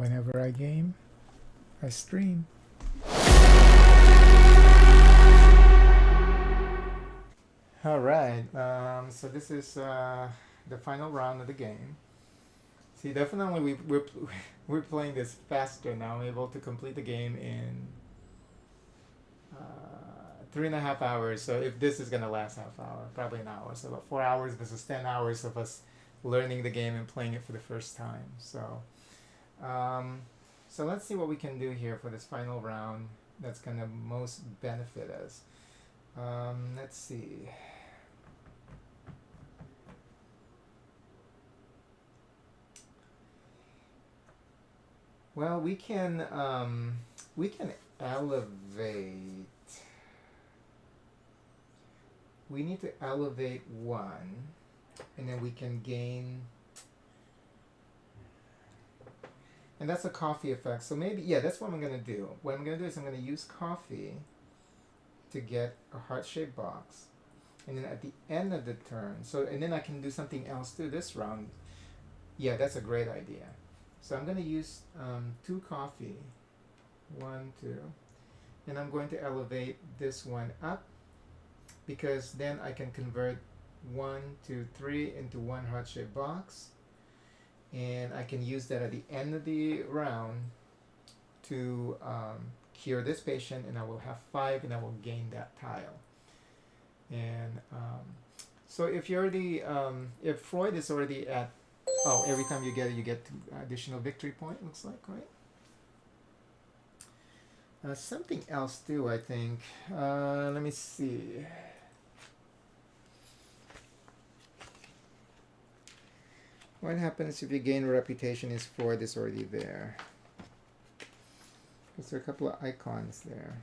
Whenever I game, I stream. All right. So this is the final round of the game. See, definitely we're playing this faster now. I'm able to complete the game in 3.5 hours. So if this is gonna last half hour, probably an hour. So about 4 hours versus 10 hours of us learning the game and playing it for the first time. Um, so let's see what we can do here for this final round. That's gonna most benefit us. Let's see. Well, we can elevate. We need to elevate one, and then we can gain. And that's a coffee effect. So maybe, yeah, that's what I'm gonna do. What I'm gonna do is I'm gonna use coffee to get a heart-shaped box, and then at the end of the turn, and then I can do something else too this round. Yeah, that's a great idea. So I'm gonna use 2 coffee, 1, 2, and I'm going to elevate this one up because then I can convert 1, 2, 3 into one heart-shaped box, and I can use that at the end of the round to cure this patient, and I will have 5, and I will gain that tile. And so if you're already, if Freud is already at, oh, every time you get it, you get additional victory point, looks like, right? Something else too, I think. Let me see. What happens if you gain a reputation is Freud is already there? Because there are a couple of icons there.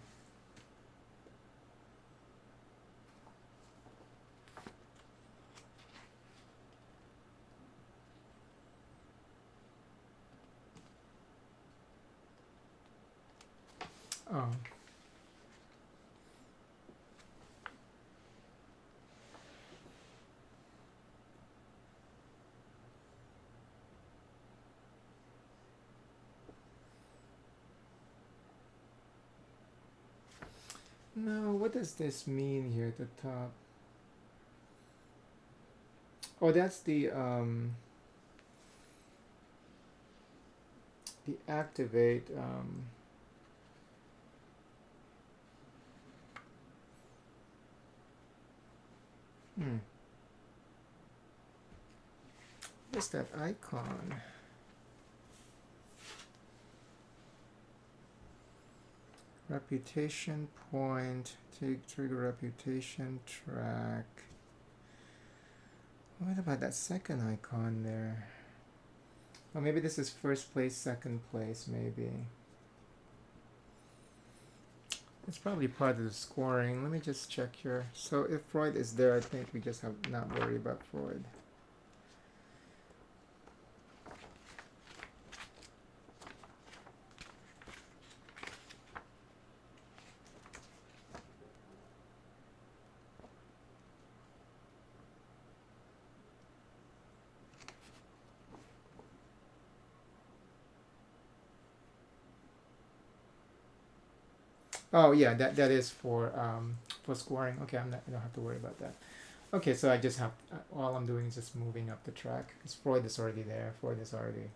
Oh. No, what does this mean here at the top? Oh, that's the activate. What's that icon? Reputation point, trigger reputation track. What about that second icon there? Oh, maybe this is first place, second place, maybe. It's probably part of the scoring. Let me just check here. So if Freud is there, I think we just have not worry about Freud. Oh yeah, that is for scoring. Okay, I don't have to worry about that. Okay, so I just have all I'm doing is just moving up the track because Freud is already there. Freud is already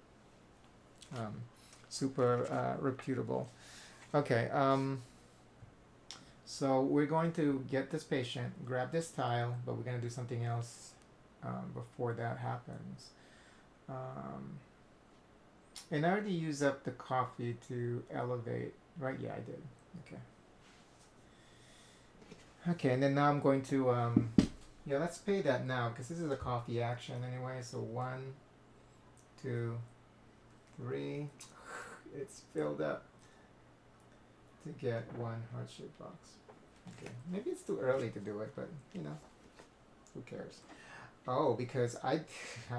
super reputable. Okay, so we're going to get this patient, grab this tile, but we're going to do something else before that happens. And I already used up the coffee to elevate, right? Yeah, I did. Okay. Okay, and then now I'm going to, yeah, let's pay that now because this is a coffee action anyway. So 1, 2, 3. It's filled up to get one heart-shaped box. Okay, maybe it's too early to do it, but you know, who cares? Oh, because I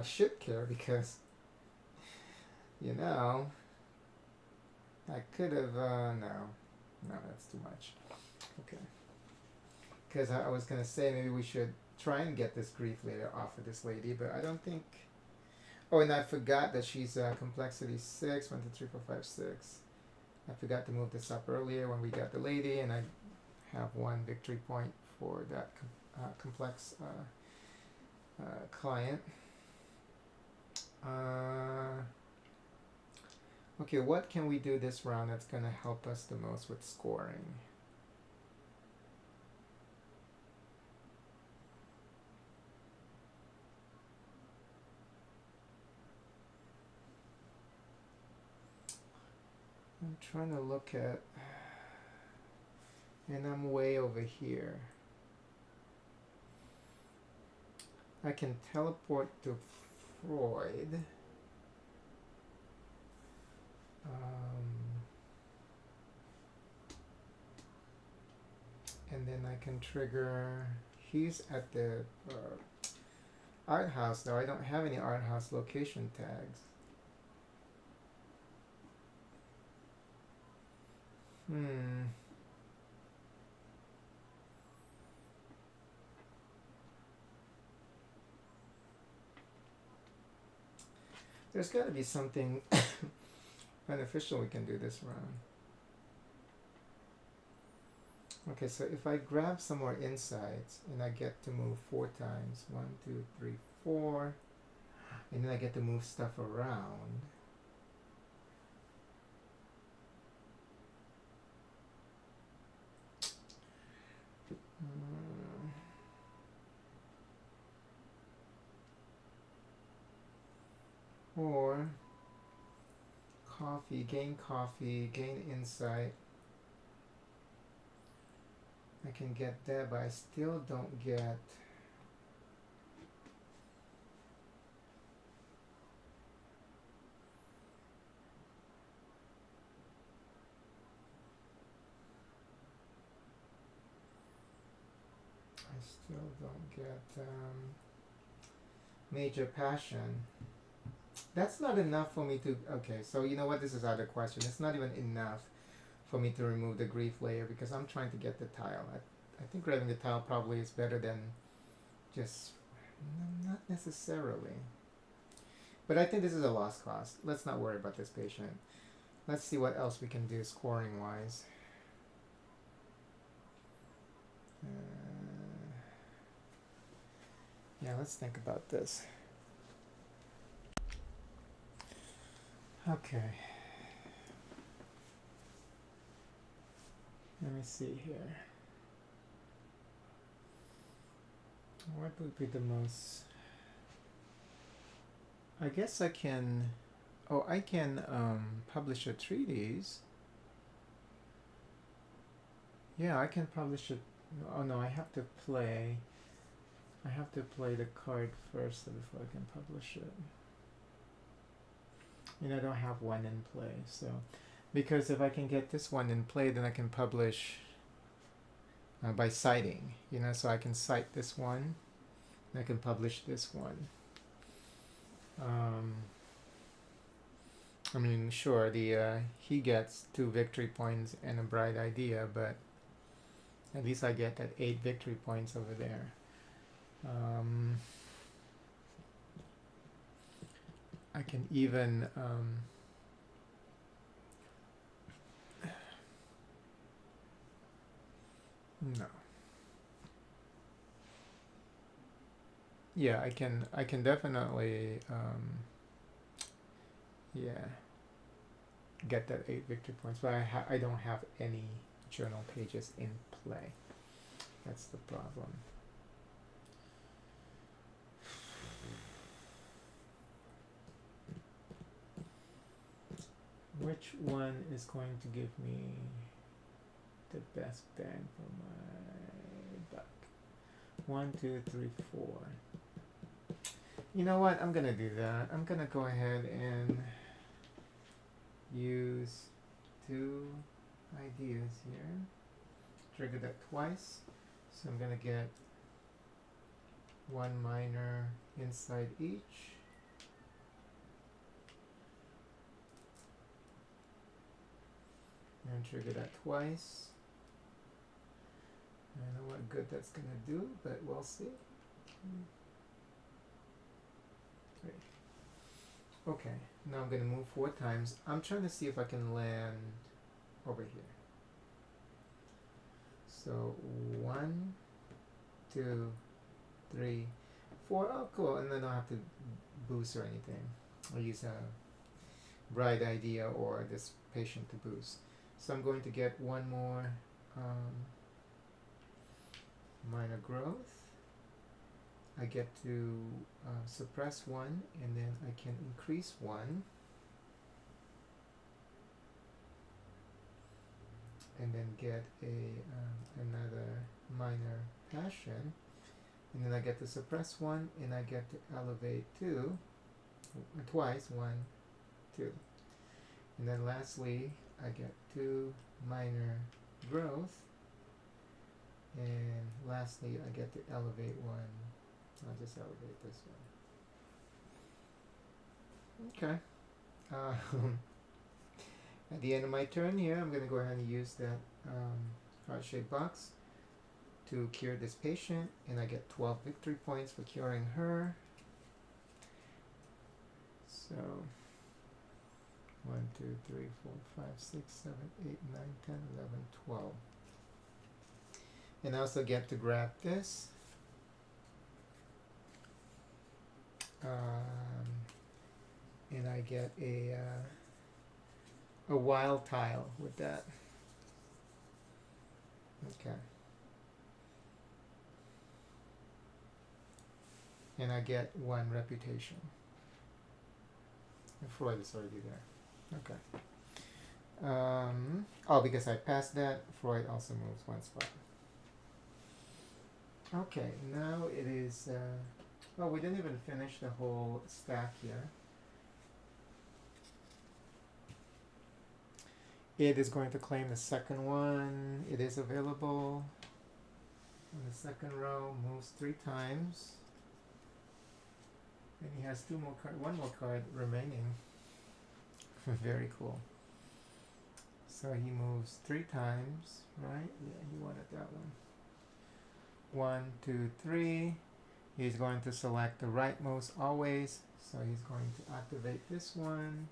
should care because, you know, I could have, no, that's too much. Okay. Because I was going to say maybe we should try and get this grief later off of this lady, but I don't think, Oh, and I forgot that she's complexity 6. 1, 2, 3, 4, 5, 6. I forgot to move this up earlier when we got the lady, and I have 1 victory point for that complex client. Okay, what can we do this round that's going to help us the most with scoring? I'm trying to look at, and I'm way over here. I can teleport to Freud. And then I can trigger, he's at the art house though. I don't have any art house location tags. There's got to be something beneficial we can do this round. Okay, so if I grab some more insights and I get to move 4 times, 1, 2, 3, 4, and then I get to move stuff around. Or coffee, gain insight. I can get that, but I still don't get major passion. That's not enough for me to, okay, so you know what, this is out of question. It's not even enough for me to remove the grief layer because I'm trying to get the tile. I think grabbing the tile probably is better than just, not necessarily. But I think this is a lost cause. Let's not worry about this patient. Let's see what else we can do scoring wise. Yeah, let's think about this. Okay. Let me see here. What would be the most... I guess I can... Oh, I can publish a treatise. Yeah, I can publish it. Oh no, I have to play the card first before I can publish it. And I don't have one in play, so because if I can get this one in play, then I can publish by citing, you know, so I can cite this one and I can publish this one. I mean, sure, the he gets 2 victory points and a bright idea, but at least I get that 8 victory points over there. I can even no. Yeah, I can definitely yeah, get that 8 victory points, but I don't have any journal pages in play. That's the problem. Which one is going to give me the best bang for my buck? 1, 2, 3, 4. You know what? I'm gonna do that. I'm gonna go ahead and use 2 ideas here. Trigger that twice. So I'm gonna get 1 minor inside each. And trigger that twice. I don't know what good that's gonna do, but we'll see. Great. Okay, now I'm going to move 4 times. I'm trying to see if I can land over here. So 1, 2, 3, 4. Oh, cool. And then I don't have to boost or anything. I'll use a bright idea or this patient to boost. So I'm going to get one more minor growth. I get to suppress 1, and then I can increase 1, and then get another minor passion, and then I get to suppress 1, and I get to elevate 2, twice, 1, 2, and then lastly I get 2 minor growth, and lastly I get to elevate 1. I'll just elevate this one. Okay. At the end of my turn here, I'm going to go ahead and use that heart-shaped box to cure this patient, and I get 12 victory points for curing her. So 1, 2, 3, 4, 5, 6, 7, 8, 9, 10, 11, 12. And I also get to grab this. And I get a wild tile with that. Okay. And I get 1 reputation. And Freud is already there. Okay. Oh, because I passed that, Freud also moves 1 spot. Okay, now it is. Oh, we didn't even finish the whole stack here. It is going to claim the second one. It is available. In the second row, moves 3 times. And he has 1 more card remaining. Very cool. So he moves 3 times, right? Yeah, he wanted that one. 1, 2, 3. He's going to select the rightmost always. So he's going to activate this one.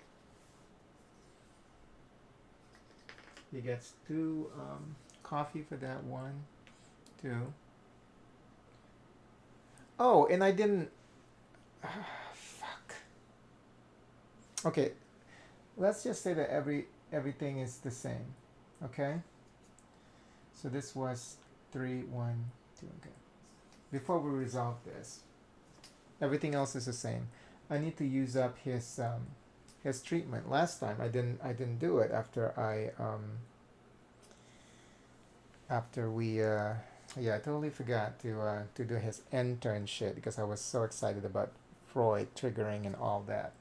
He gets 2 coffee for that 1, 2. Oh, and I didn't. Fuck. Okay, let's just say that everything is the same. Okay. So this was 3, 1, 2. Okay. Before we resolve this, everything else is the same. I need to use up his treatment. Last time I didn't do it after I totally forgot to do his intern shit because I was so excited about Freud triggering and all that.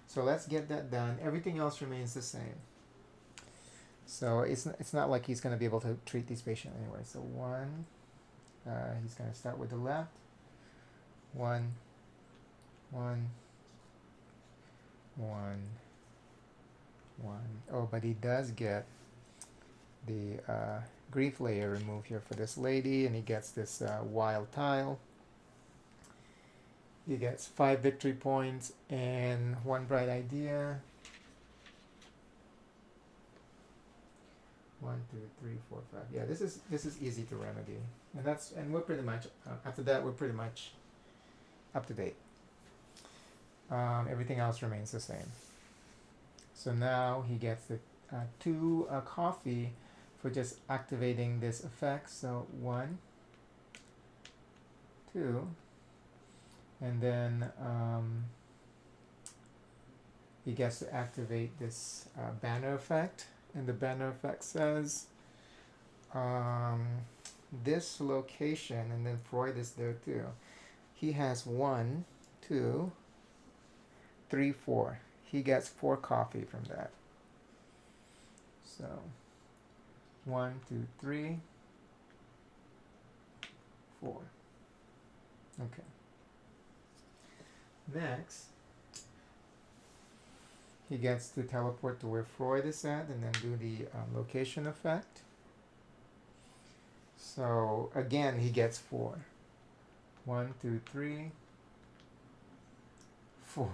So let's get that done. Everything else remains the same. So it's not like he's going to be able to treat these patients anyway. So 1, he's going to start with the left. 1, 1, 1, 1. Oh, but he does get the grief layer removed here for this lady, and he gets this wild tile. He gets 5 victory points and 1 bright idea. 1, 2, 3, 4, 5. Yeah, this is easy to remedy, and we're pretty much after that we're pretty much up to date. Everything else remains the same. So now he gets the 2 coffee for just activating this effect. So 1, 2, and then he gets to activate this banner effect, and the banner effect says this location, and then Freud is there too. He has 1, 2, 3, 4. He gets 4 coffee from that. So 1, 2, 3, 4. Okay. Next, he gets to teleport to where Freud is at and then do the location effect. So again, he gets 4. 1, 2, 3, 4.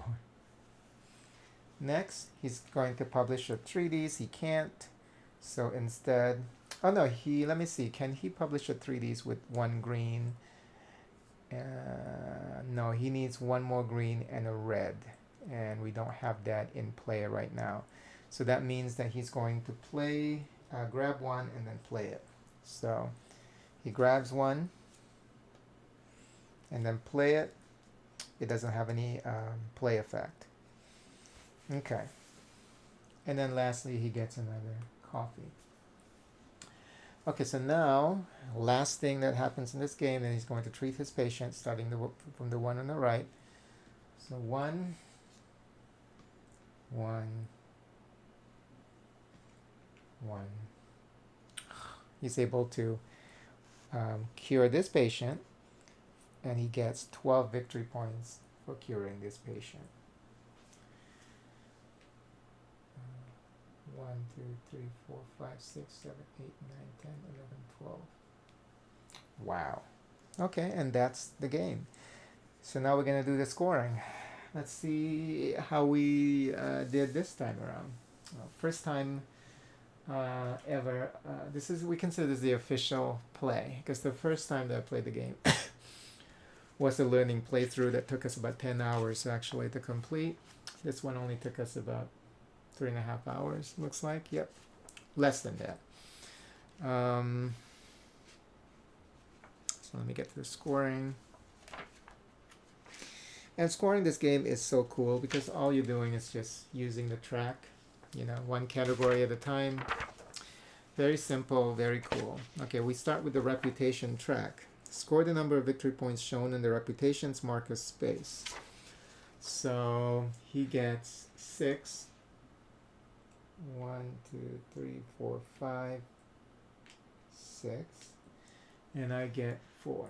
Next, he's going to publish a treatise. He can't. So instead, oh no, let me see, can he publish a treatise with one green? No, he needs one more green and a red. And we don't have that in play right now. So that means that he's going to grab one and then play it. So he grabs one and then play it. It doesn't have any play effect. Okay. And then lastly, he gets another coffee. Okay, so now, last thing that happens in this game, then he's going to treat his patient, starting from the one on the right. So one. He's able to cure this patient, and he gets 12 victory points for curing this patient. 1, 2, 3, 4, 5, 6, 7, 8, 9, 10, 11, 12. Wow. Okay, and that's the game. So now we're going to do the scoring. Let's see how we did this time around. First time ever. We consider this the official play, because the first time that I played the game was a learning playthrough that took us about 10 hours actually to complete. This one only took us about 3.5 hours, looks like. Yep, less than that. So let me get to the scoring. And scoring this game is so cool because all you're doing is just using the track, one category at a time. Very simple, very cool. Okay, we start with the reputation track. Score the number of victory points shown in the reputations marker space. So he gets 6. 1, 2, 3, 4, 5, 6. And I get 4.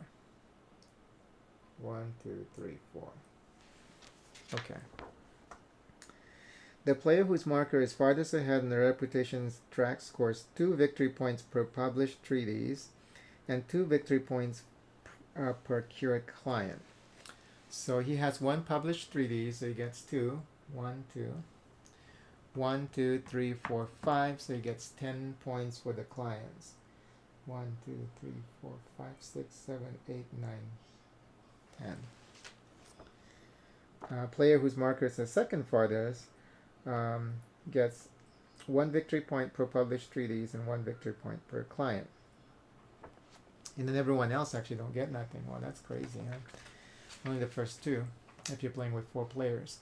1, 2, 3, 4. Okay. The player whose marker is farthest ahead in the reputations track scores 2 victory points per published treatise and 2 victory points per cured client. So he has 1 published treatise, so he gets 2. 1, 2. 1, 2, 3, 4, 5, so he gets 10 points for the clients. 1, 2, 3, 4, 5, 6, 7, 8, 9, 10. Player whose marker is the second farthest gets 1 victory point per published treatise and 1 victory point per client. And then everyone else actually don't get nothing. Well, that's crazy, huh? Only the first 2 if you're playing with 4 players.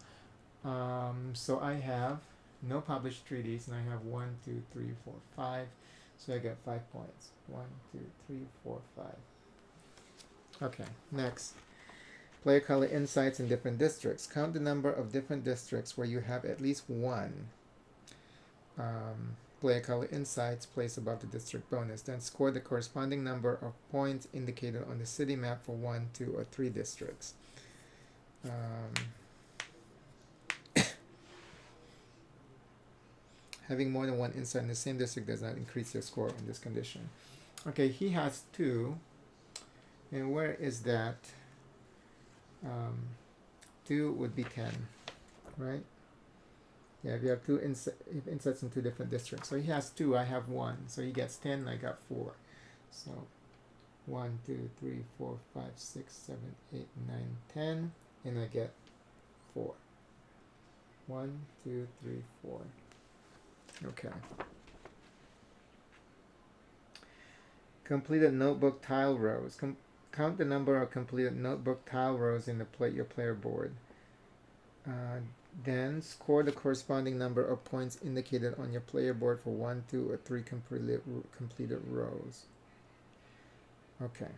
So I have no published treatise, and I have 1, 2, 3, 4, 5. So I get 5 points. 1, 2, 3, 4, 5. Okay, next. Player color insights in different districts. Count the number of different districts where you have at least 1 player color insights placed above the district bonus. Then score the corresponding number of points indicated on the city map for 1, 2, or 3 districts. Having more than 1 insight in the same district does not increase your score in this condition. Okay, he has 2. And where is that? 2 would be 10, right? Yeah, if you have 2 insights in 2 different districts. So he has 2, I have 1. So he gets 10, I got 4. So 1, 2, 3, 4, 5, 6, 7, 8, 9, 10. And I get 4. 1, 2, 3, 4. Okay. Completed notebook tile rows. Count the number of completed notebook tile rows in your player board. Then score the corresponding number of points indicated on your player board for 1, 2, or 3 completed rows. Okay.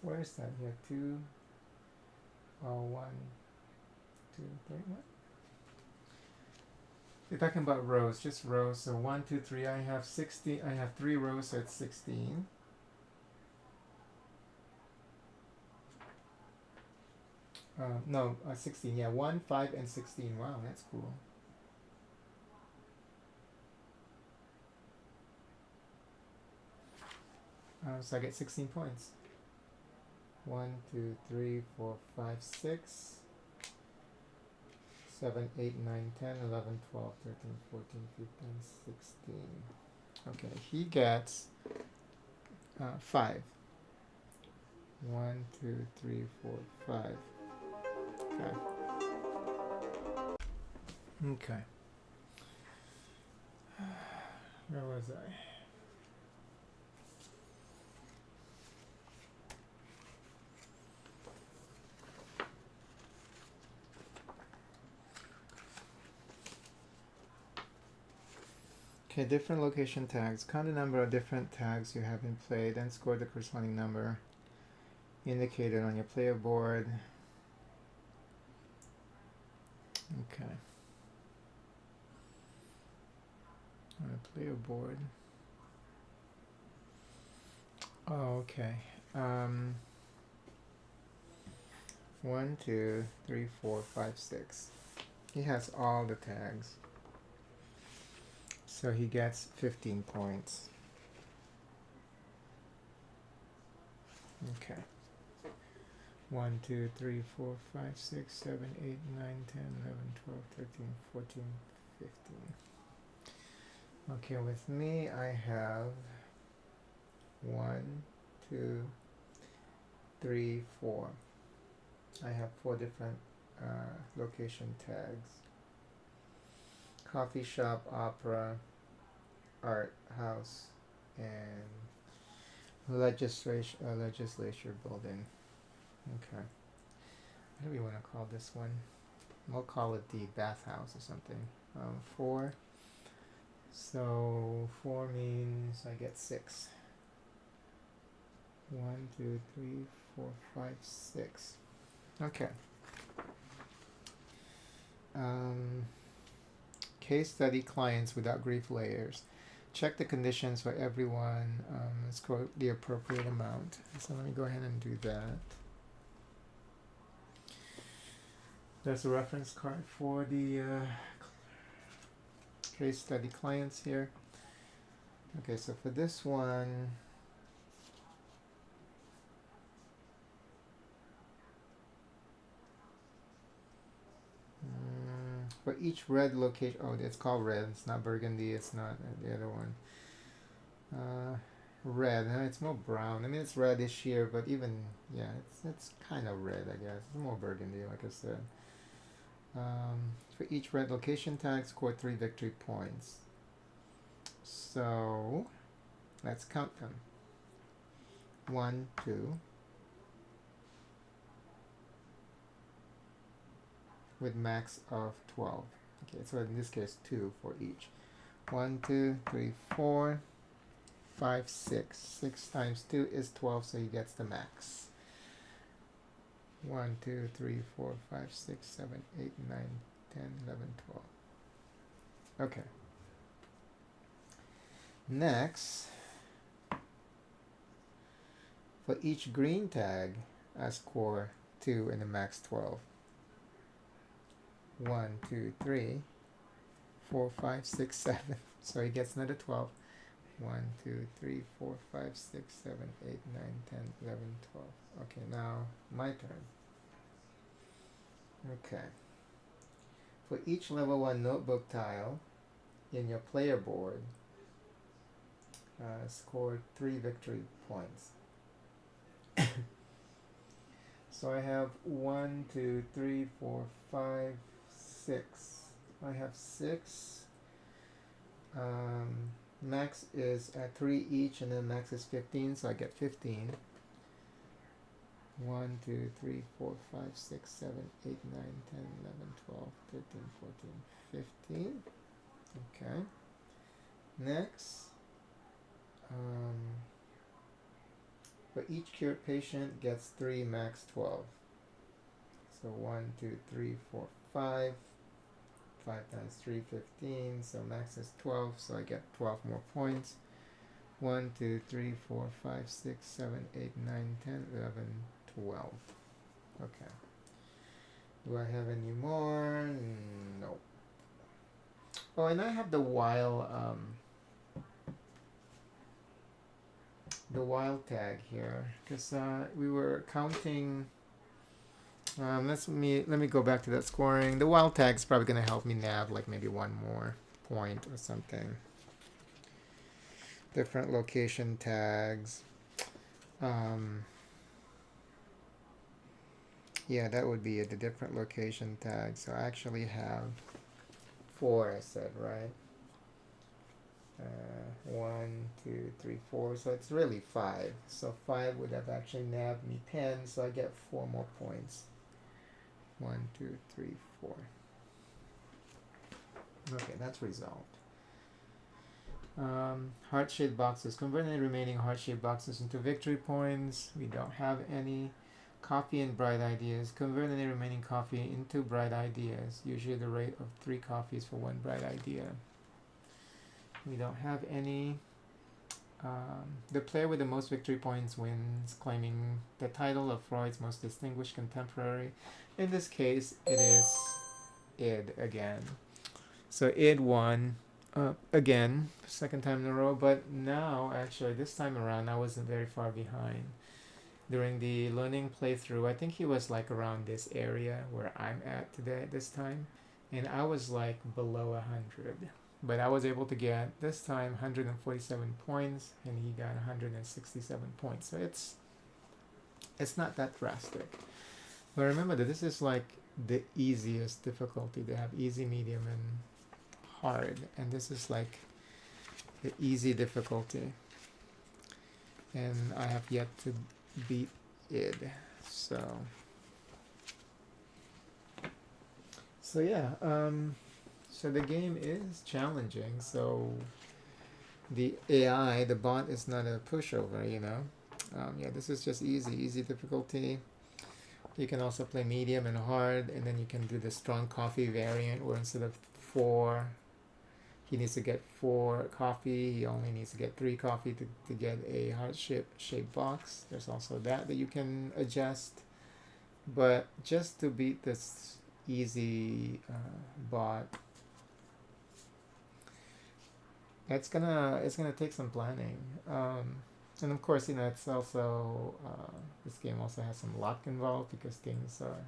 Where is that? You have 2, 1, 2, 3, what? You're talking about rows, just rows. So 1, 2, 3, I have 60, I have 3 rows, so it's 16. No, 16, yeah, 1, 5, and 16. Wow, that's cool. So I get 16 points. 1, 2, 3, 4, 5, 6, 7, 8, 9, 10, 11, 12, 13, 14, 15, 16. Okay, he gets 5. 1, 2, 3, 4, 5. Okay. Okay. Where was I? Okay, different location tags. Count the number of different tags you have in play, then score the corresponding number indicated on your player board. Okay. On a player board. Oh, okay. 1, 2, 3, 4, 5, 6. He has all the tags. So he gets 15 points. Okay. 1, 2, 3, 4, 5, 6, 7, 8, 9, 10, 11, 12, 13, 14, 15. Okay, with me I have 1, 2, 3, 4. I have 4 different location tags. Coffee shop, opera, art house, and legislature building. Okay. What do we want to call this one? We'll call it the bathhouse or something. 4. So 4 means I get 6. 1, 2, 3, 4, 5, 6. Okay. Case study clients without grief layers. Check the conditions for everyone. Let's quote the appropriate amount. So let me go ahead and do that. There's a reference card for the case study clients here. Okay, so for this one, for each red location, oh, it's called red. It's not burgundy. It's not the other one. Red. It's more brown. I mean, it's reddish here, but even yeah, it's kind of red. I guess it's more burgundy, like I said. For each red location tag, score 3 victory points. So let's count them. 1, 2. With max of 12. Okay, so in this case 2 for each. 1, 2, 3, 4, 5, 6. 6 times 2 is 12, so he gets the max. 1, 2, 3, 4, 5, 6, 7, 8, 9, 10, 11, 12. Okay. Next, for each green tag, I score 2 and the max 12. 1, 2, 3, 4, 5, 6, 7. So he gets another 12. 1, 2, 3, 4, 5, 6, 7, 8, 9, 10, 11, 12. Okay, now my turn. Okay. For each level 1 notebook tile in your player board, score 3 victory points. So I have 1, 2, 3, 4, 5, 6. I have 6. Max is at 3 each, and then max is 15, so I get 15. 1, 2, 3, 4, 5, 6, 7, 8, 9, 10, 11, 12, 13, 14, 15. Okay. Next, for each cured patient gets 3, max 12. So 1, 2, 3, 4, 5. 5 times 3, 15. So max is 12, so I get 12 more points. 1, 2, 3, 4, 5, 6, 7, 8, 9, 10, 11, 12. Okay. Do I have any more? No. Oh, and I have the while the wild tag here, because we were counting. Let me go back to that scoring. The wild tag's probably gonna help me nab like maybe one more point or something. Different location tags. Yeah, that would be it. The different location tags. So I actually have four. I said right. 1, 2, 3, 4. So it's really five. So five would have actually nabbed me 10. So I get 4 more points. 1, 2, 3, 4. Okay, that's resolved. Heart-shaped boxes. Convert any remaining heart-shaped boxes into victory points. We don't have any. Coffee and bright ideas. Convert any remaining coffee into bright ideas. Usually the rate of 3 coffees for 1 bright idea. We don't have any. The player with the most victory points wins, claiming the title of Freud's most distinguished contemporary. In this case, it is id again. So id won again, second time in a row. But now, actually, this time around, I wasn't very far behind. During the learning playthrough, I think he was like around this area where I'm at today this time, and I was like below 100. But I was able to get this time 147 points, and he got 167 points. So it's not that drastic. But remember that this is like the easiest difficulty. They have easy, medium, and hard, and this is like the easy difficulty, and I have yet to beat id. So yeah, so the game is challenging. So the AI, the bot, is not a pushover, you know. Yeah, this is just easy difficulty. You can also play medium and hard, and then you can do the strong coffee variant where instead of 4, he needs to get 4 coffee. He only needs to get 3 coffee to get a heart-shaped box. There's also that you can adjust. But just to beat this easy bot, it's gonna take some planning. And of course, you know, it's also this game also has some luck involved because things are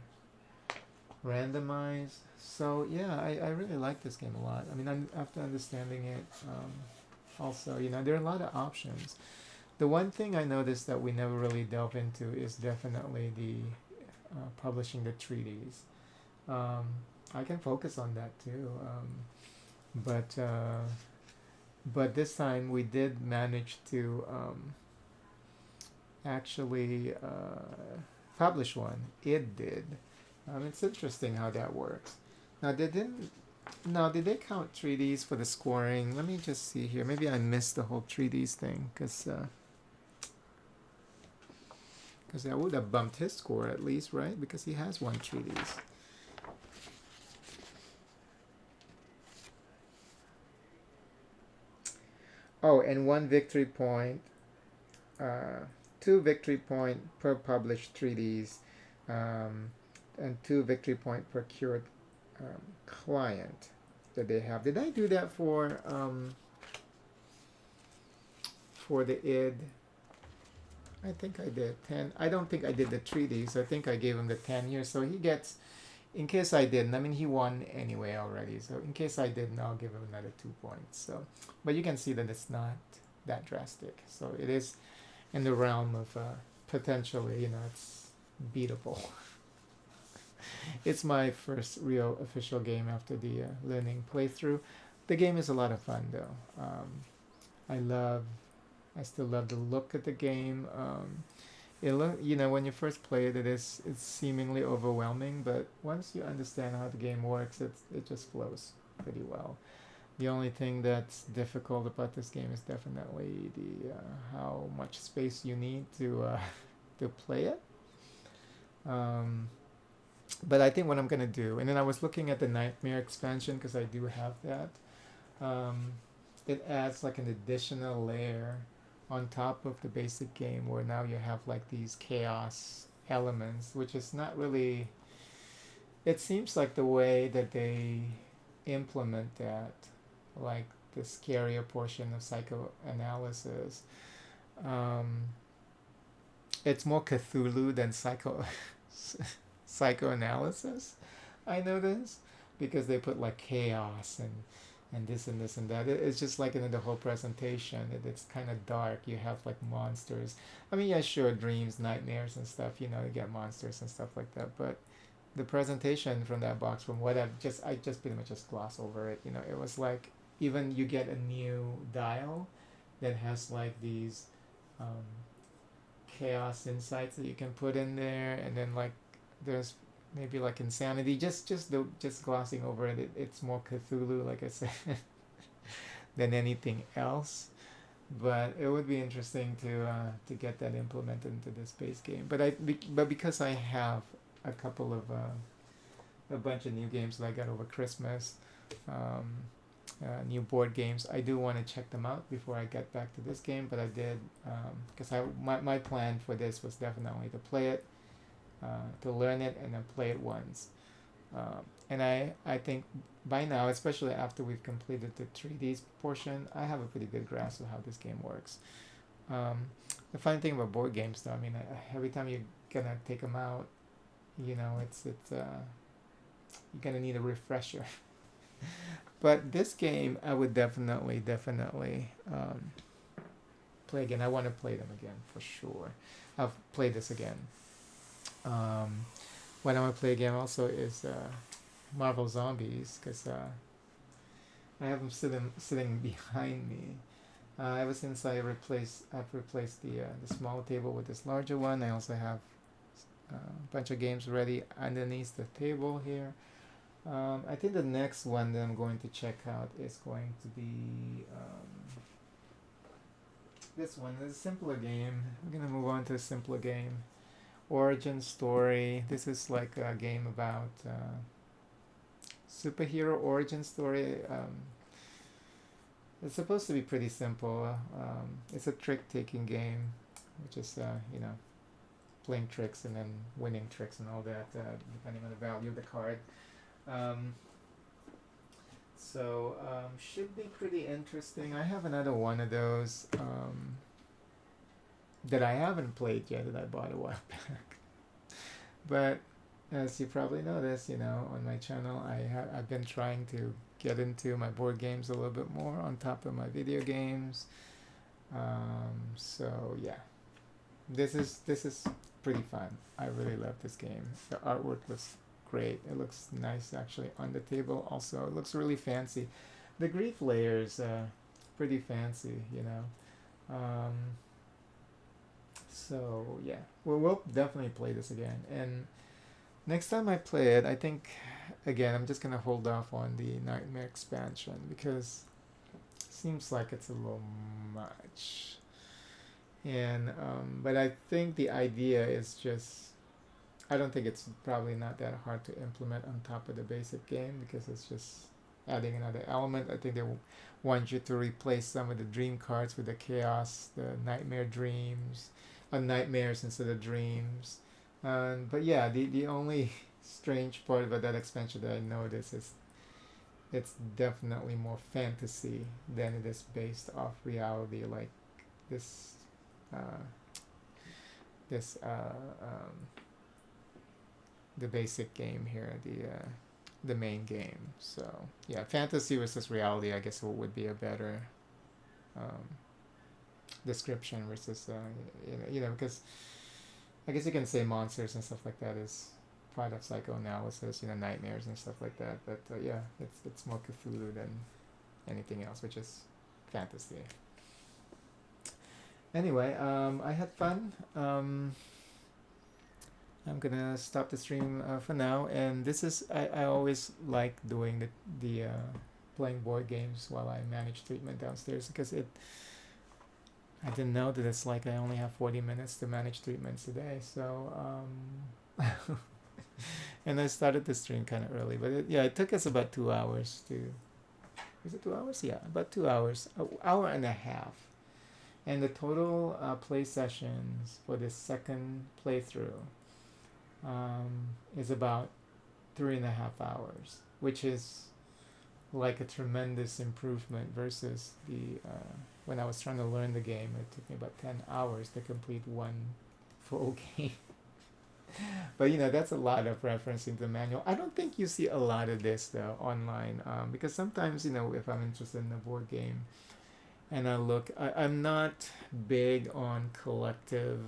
randomized. So yeah, I really like this game a lot. I mean, after understanding it, also, you know, there are a lot of options. The one thing I noticed that we never really delve into is definitely the publishing the treaties. I can focus on that too, but this time we did manage to actually publish one. It did. It's interesting how that works. Now they didn't. Now did they count treaties for the scoring? Let me just see here. Maybe I missed the whole treaties thing because I would have bumped his score at least, right? Because he has 1 treaties. Oh, and 1 victory point, 2 victory point per published treaties, and 2 victory point per cured client that they have. Did I do that for the id? I think I did 10. I don't think I did the treaties. I think I gave him the 10 years. So he gets, in case I didn't, I mean, he won anyway already. So in case I didn't, I'll give him another 2 points. So, but you can see that it's not that drastic. So it is in the realm of potentially, you know, it's beatable. It's my first real official game after the learning playthrough. The game is a lot of fun though. I still love the look of the game. You know, when you first play it, it's seemingly overwhelming, but once you understand how the game works, it just flows pretty well. The only thing that's difficult about this game is definitely the how much space you need to to play it. But I think what I'm gonna do, and then I was looking at the Nightmare expansion because I do have that. It adds like an additional layer on top of the basic game where now you have like these chaos elements, which is not really. It seems like the way that they implement that, like the scarier portion of psychoanalysis, Um, it's more Cthulhu than psychoanalysis. I notice because they put like chaos and this and this and that. It's just like in the whole presentation. It's kind of dark. You have like monsters. I mean, yeah, sure, dreams, nightmares, and stuff. You know, you get monsters and stuff like that. But the presentation from that box, from what I just pretty much just gloss over it. You know, it was like even you get a new dial that has like these um, chaos insights that you can put in there, and then like there's maybe like insanity. Just glossing over it, it's more Cthulhu, like I said, than anything else. But it would be interesting to get that implemented into this base game. But because I have a couple of a bunch of new games that I got over Christmas, um, new board games. I do want to check them out before I get back to this game, but I did because my plan for this was definitely to play it, to learn it, and then play it once. And I think by now, especially after we've completed the 3D portion, I have a pretty good grasp of how this game works. Um, the fun thing about board games, though, I mean, every time you're gonna take them out, you know, it's you're gonna need a refresher. But this game, I would definitely play again. I want to play them again for sure. I'll play this again. Um, what I want to play again also is Marvel Zombies because I have them sitting behind me. Ever since I've replaced the small table with this larger one. I also have a bunch of games ready underneath the table here. I think the next one that I'm going to check out is going to be this one. It's a simpler game. We're gonna move on to a simpler game. Origin story. This is like a game about superhero origin story. It's supposed to be pretty simple. It's a trick-taking game, which is playing tricks and then winning tricks and all that, depending on the value of the card. Um, should be pretty interesting. I have another one of those that I haven't played yet that I bought a while back. But as you probably noticed, on my channel, I've been trying to get into my board games a little bit more on top of my video games. So yeah, this is pretty fun. I really love this game. The artwork looks great. It looks nice actually on the table. Also, it looks really fancy. The grief layers, pretty fancy. Um, so yeah, we'll definitely play this again. And next time I play it, I think again I'm just gonna hold off on the Nightmare expansion because it seems like it's a little much. And but I think the idea is just I don't think it's probably not that hard to implement on top of the basic game because it's just adding another element. I think they want you to replace some of the dream cards with the chaos, the nightmare dreams, nightmares instead of dreams. But yeah, the only strange part about that expansion that I noticed is it's definitely more fantasy than it is based off reality. Like this, uh, this the basic game here, the main game. So yeah, fantasy versus reality, I guess would be a better um, description versus because I guess you can say monsters and stuff like that is part of psychoanalysis, nightmares and stuff like that. But yeah, it's more Cthulhu than anything else, which is fantasy. Anyway, I had fun. I'm gonna stop the stream for now, and this is I always like doing the playing board games while I manage treatment downstairs because I didn't know that it's like I only have 40 minutes to manage treatments a day, so and I started the stream kind of early, but it took us about 2 hours to. Is it 2 hours? Yeah, about 2 hours, an hour and a half, and the total play sessions for this second playthrough is about 3.5 hours, which is like a tremendous improvement versus the when I was trying to learn the game, it took me about 10 hours to complete one full game. But that's a lot of referencing the manual. I don't think you see a lot of this though online, because sometimes if I'm interested in a board game and I'm not big on collective,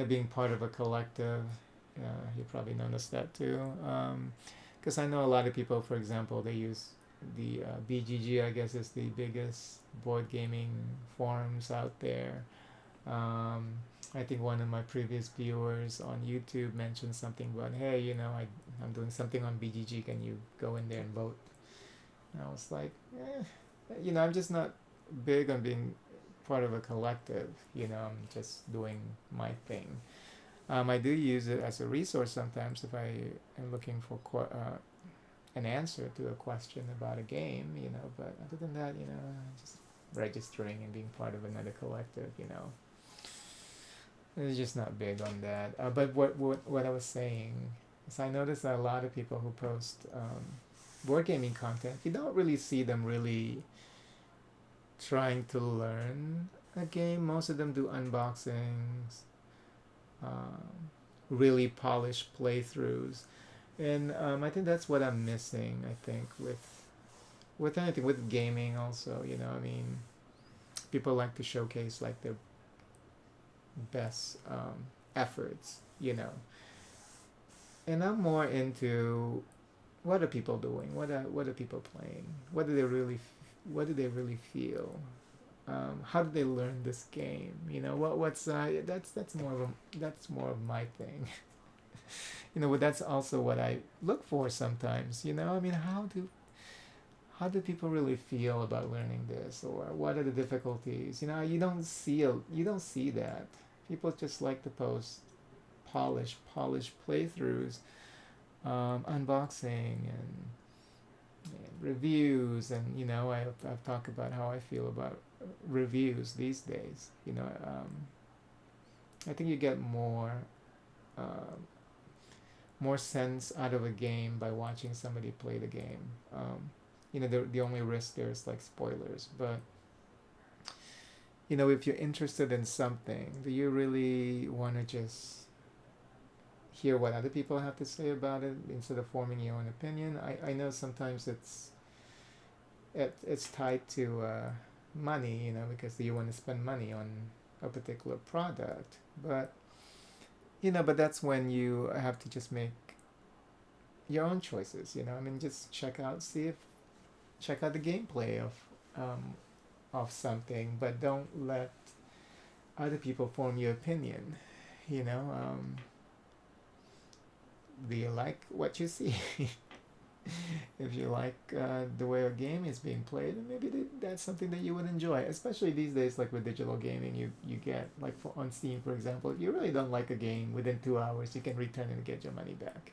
being part of a collective. You probably noticed that too, because I know a lot of people, for example, they use the BGG. I guess is the biggest board gaming forums out there. Um, I think one of my previous viewers on YouTube mentioned something about, hey, I'm doing something on BGG. Can you go in there and vote? And I was like, I'm just not big on being part of a collective. I'm just doing my thing. I do use it as a resource sometimes if I am looking for an answer to a question about a game. But other than that, just registering and being part of another collective. It's just not big on that. But what I was saying is I noticed that a lot of people who post board gaming content, you don't really see them really trying to learn a game. Most of them do unboxings, really polished playthroughs, and I think that's what I'm missing. I think with anything, with gaming also. I mean, people like to showcase like their best efforts. And I'm more into what are people doing? What are people playing? What do they really feel? How do they learn this game? What's that's more of my thing. But that's also what I look for sometimes. I mean, how do people really feel about learning this, or what are the difficulties? You don't see that. People just like to post polished playthroughs, unboxing and reviews, and I've talked about how I feel about reviews these days. I think you get more sense out of a game by watching somebody play the game. The only risk there is like spoilers, but if you're interested in something, do you really want to just hear what other people have to say about it instead of forming your own opinion? I know sometimes it's tied to money, because you want to spend money on a particular product, but that's when you have to just make your own choices. I mean, just check out the gameplay of something, but don't let other people form your opinion. you know do you like what you see? If you like the way a game is being played, then maybe that's something that you would enjoy, especially these days. Like with digital gaming, you get, like, on Steam, for example, if you really don't like a game, within 2 hours you can return it and get your money back.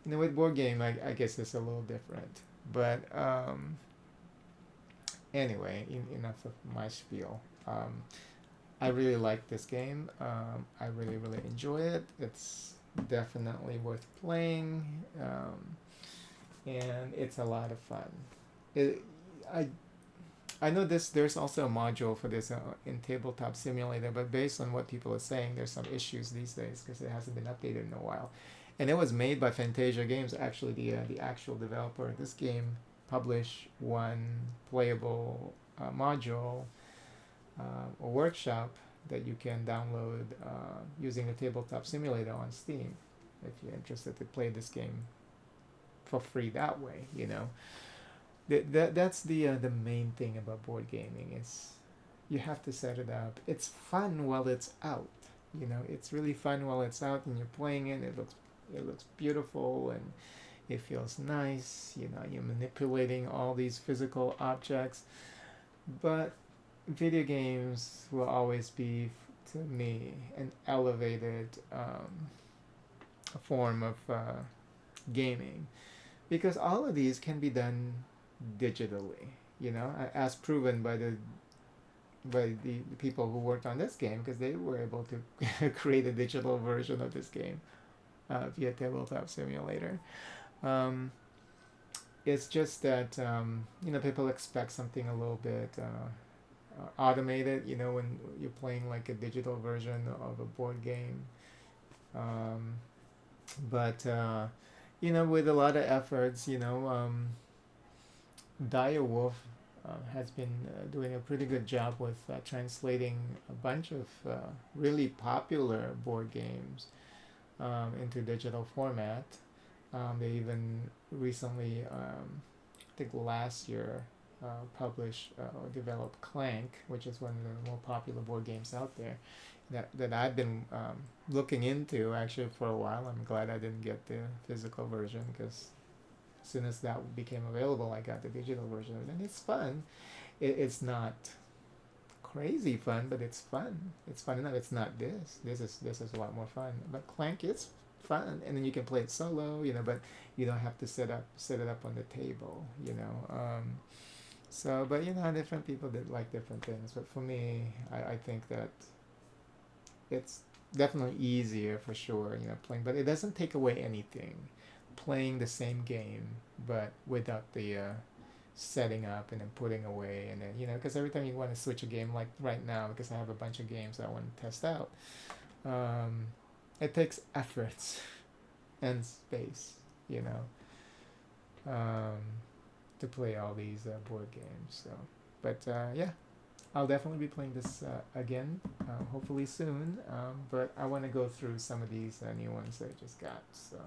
With board game, I guess it's a little different, but anyway, enough of my spiel. I really like this game. I really enjoy it. It's definitely worth playing, and it's a lot of fun. It, I I know there's also a module for this in Tabletop Simulator, but based on what people are saying, there's some issues these days because it hasn't been updated in a while. And it was made by Fantasia Games, actually the actual developer. This game published one playable module or workshop that you can download using the Tabletop Simulator on Steam if you're interested to play this game for free that way. That's the main thing about board gaming is you have to set it up. It's fun while it's out. It's really fun while it's out and you're playing it. It looks beautiful and it feels nice. You're manipulating all these physical objects, but video games will always be, to me, an elevated form of gaming, because all of these can be done digitally, as proven by the people who worked on this game, because they were able to create a digital version of this game via Tabletop Simulator. it's just that people expect something a little bit automated. When you're playing like a digital version of a board game, um, but with a lot of efforts, Dire Wolf has been doing a pretty good job with translating a bunch of really popular board games into digital format. They even recently, I think last year, published or developed Clank, which is one of the more popular board games out there. That I've been looking into actually for a while. I'm glad I didn't get the physical version because as soon as that became available, I got the digital version, and it's fun. It's not crazy fun, but it's fun. It's fun enough. It's not this. This is a lot more fun. But Clank is fun, and then you can play it solo. But you don't have to set it up on the table. So, but different people did like different things. But for me, I think that it's definitely easier for sure. Playing, but it doesn't take away anything. Playing the same game, but without the setting up and then putting away, and then because every time you want to switch a game, like right now, because I have a bunch of games I want to test out, it takes efforts and space, um, to play all these board games. So, but yeah, I'll definitely be playing this again, hopefully soon. But I want to go through some of these new ones that I just got. So.